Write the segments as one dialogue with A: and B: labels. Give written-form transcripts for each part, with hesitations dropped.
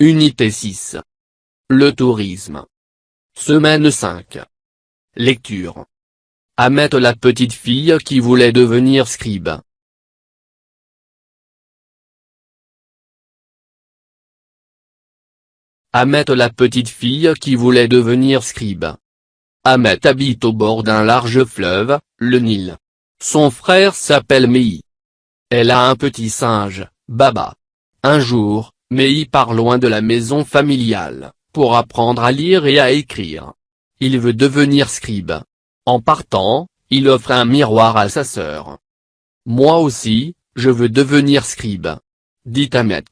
A: Unité 6. Le tourisme. Semaine 5. Lecture. Ahmet la petite fille qui voulait devenir scribe. Ahmet la petite fille qui voulait devenir scribe. Ahmet habite au bord d'un large fleuve, le Nil. Son frère s'appelle Mei. Elle a un petit singe, Baba. Un jour, Mei part loin de la maison familiale, pour apprendre à lire et à écrire. Il veut devenir scribe. En partant, il offre un miroir à sa sœur. Moi aussi, je veux devenir scribe, dit Ahmet.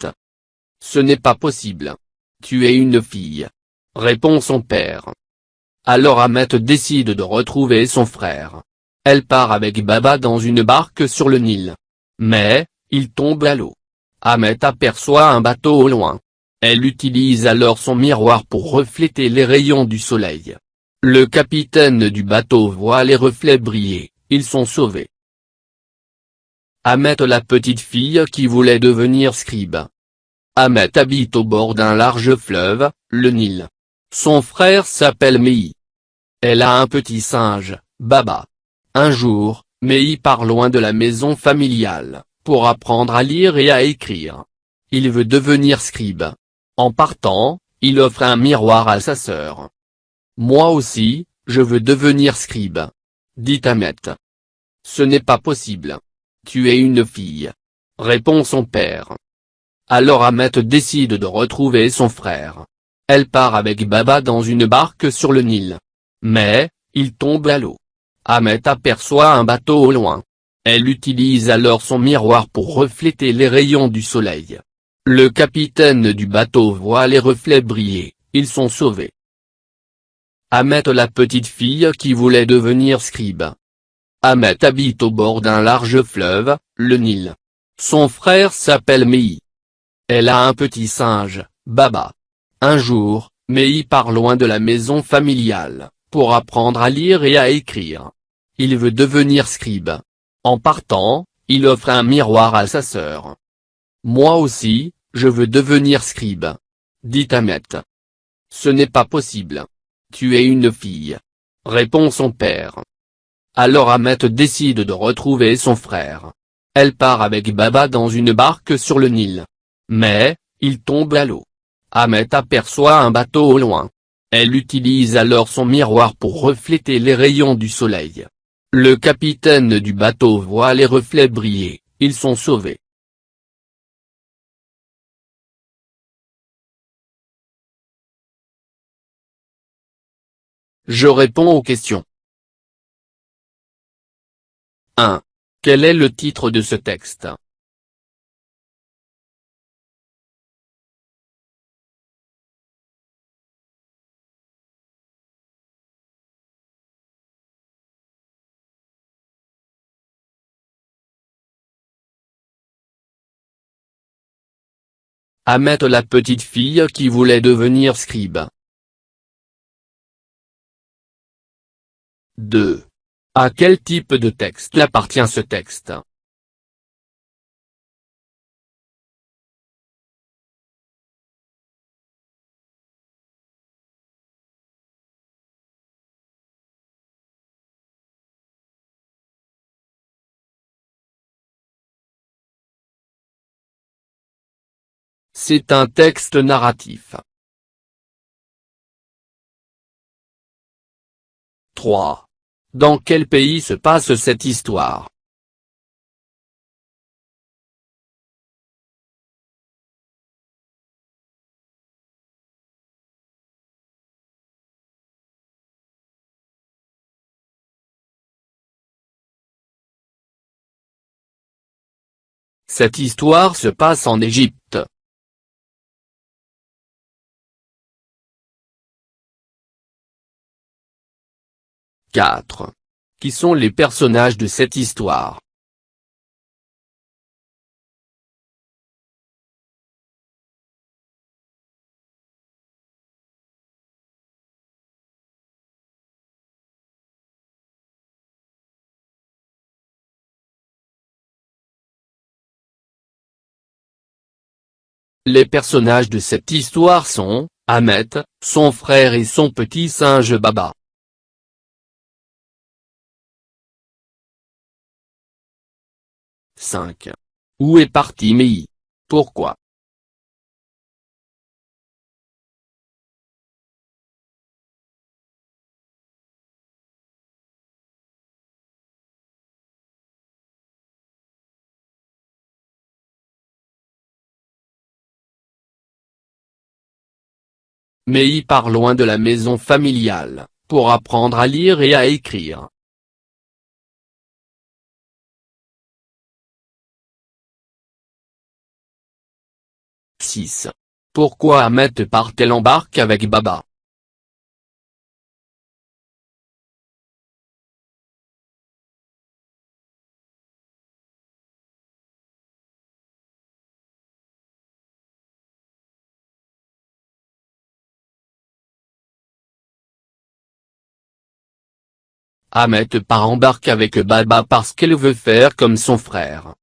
A: Ce n'est pas possible. Tu es une fille, répond son père. Alors Ahmet décide de retrouver son frère. Elle part avec Baba dans une barque sur le Nil. Mais, il tombe à l'eau. Ahmet aperçoit un bateau au loin. Elle utilise alors son miroir pour refléter les rayons du soleil. Le capitaine du bateau voit les reflets briller, ils sont sauvés. Ahmet la petite fille qui voulait devenir scribe. Ahmet habite au bord d'un large fleuve, le Nil. Son frère s'appelle Mei. Elle a un petit singe, Baba. Un jour, Mei part loin de la maison familiale, pour apprendre à lire et à écrire. Il veut devenir scribe. En partant, il offre un miroir à sa sœur. Moi aussi, je veux devenir scribe, dit Ahmet. Ce n'est pas possible. Tu es une fille, répond son père. Alors Ahmet décide de retrouver son frère. Elle part avec Baba dans une barque sur le Nil. Mais, il tombe à l'eau. Ahmet aperçoit un bateau au loin. Elle utilise alors son miroir pour refléter les rayons du soleil. Le capitaine du bateau voit les reflets briller, ils sont sauvés. Ahmet la petite fille qui voulait devenir scribe. Ahmet habite au bord d'un large fleuve, le Nil. Son frère s'appelle Mei. Elle a un petit singe, Baba. Un jour, Mei part loin de la maison familiale, pour apprendre à lire et à écrire. Il veut devenir scribe. En partant, il offre un miroir à sa sœur. Moi aussi, je veux devenir scribe, dit Ahmet. Ce n'est pas possible. Tu es une fille, répond son père. Alors Ahmet décide de retrouver son frère. Elle part avec Baba dans une barque sur le Nil. Mais, il tombe à l'eau. Ahmet aperçoit un bateau au loin. Elle utilise alors son miroir pour refléter les rayons du soleil. Le capitaine du bateau voit les reflets briller, ils sont sauvés. Je réponds aux questions. 1. Quel est le titre de ce texte? Ahmet la petite fille qui voulait devenir scribe. 2. À quel type de texte appartient ce texte? C'est un texte narratif. 3. Dans quel pays se passe cette histoire? Cette histoire se passe en Égypte. 4. Qui sont les personnages de cette histoire? Les personnages de cette histoire sont Ahmet, son frère et son petit singe Baba. « 5. Où est parti Mei? Pourquoi? Mei part loin de la maison familiale, pour apprendre à lire et à écrire. 6. Pourquoi Ahmet part-elle en barque avec Baba? Ahmet part en barque avec Baba parce qu'elle veut faire comme son frère.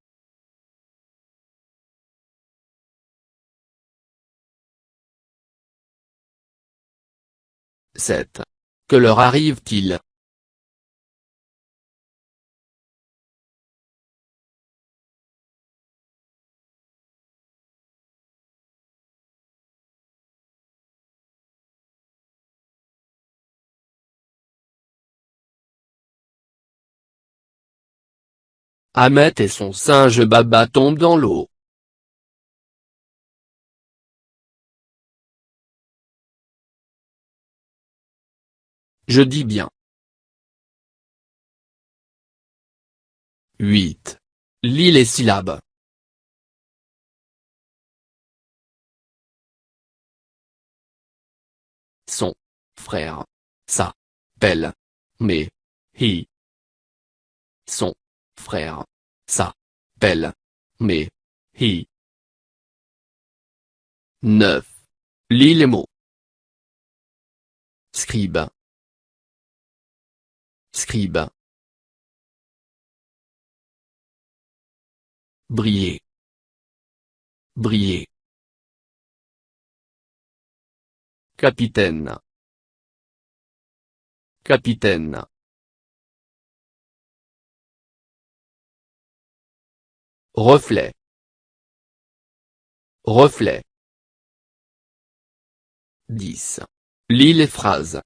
A: 7. Que leur arrive-t-il? Ahmet et son singe Baba tombent dans l'eau. Je dis bien. 8. Lis les syllabes. Son frère s'appelle Mei. Son frère s'appelle Mei. 9. Lis les mots. Scribe. Scribe. Briller. Briller. Capitaine. Capitaine. Reflet. Reflet. 10. Lis les phrases.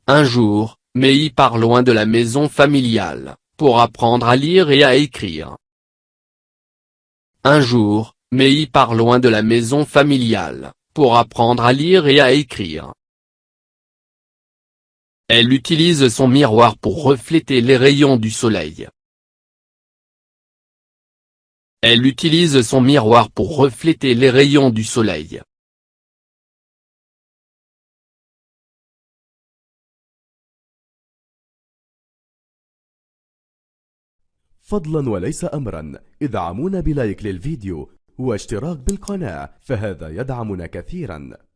A: Un jour, Mei part loin de la maison familiale, pour apprendre à lire et à écrire. Un jour, Mei part loin de la maison familiale, pour apprendre à lire et à écrire. Elle utilise son miroir pour refléter les rayons du soleil. Elle utilise son miroir pour refléter les rayons du soleil.
B: فضلا وليس أمرا، ادعمونا بلايك للفيديو واشتراك بالقناة، فهذا يدعمنا كثيرا.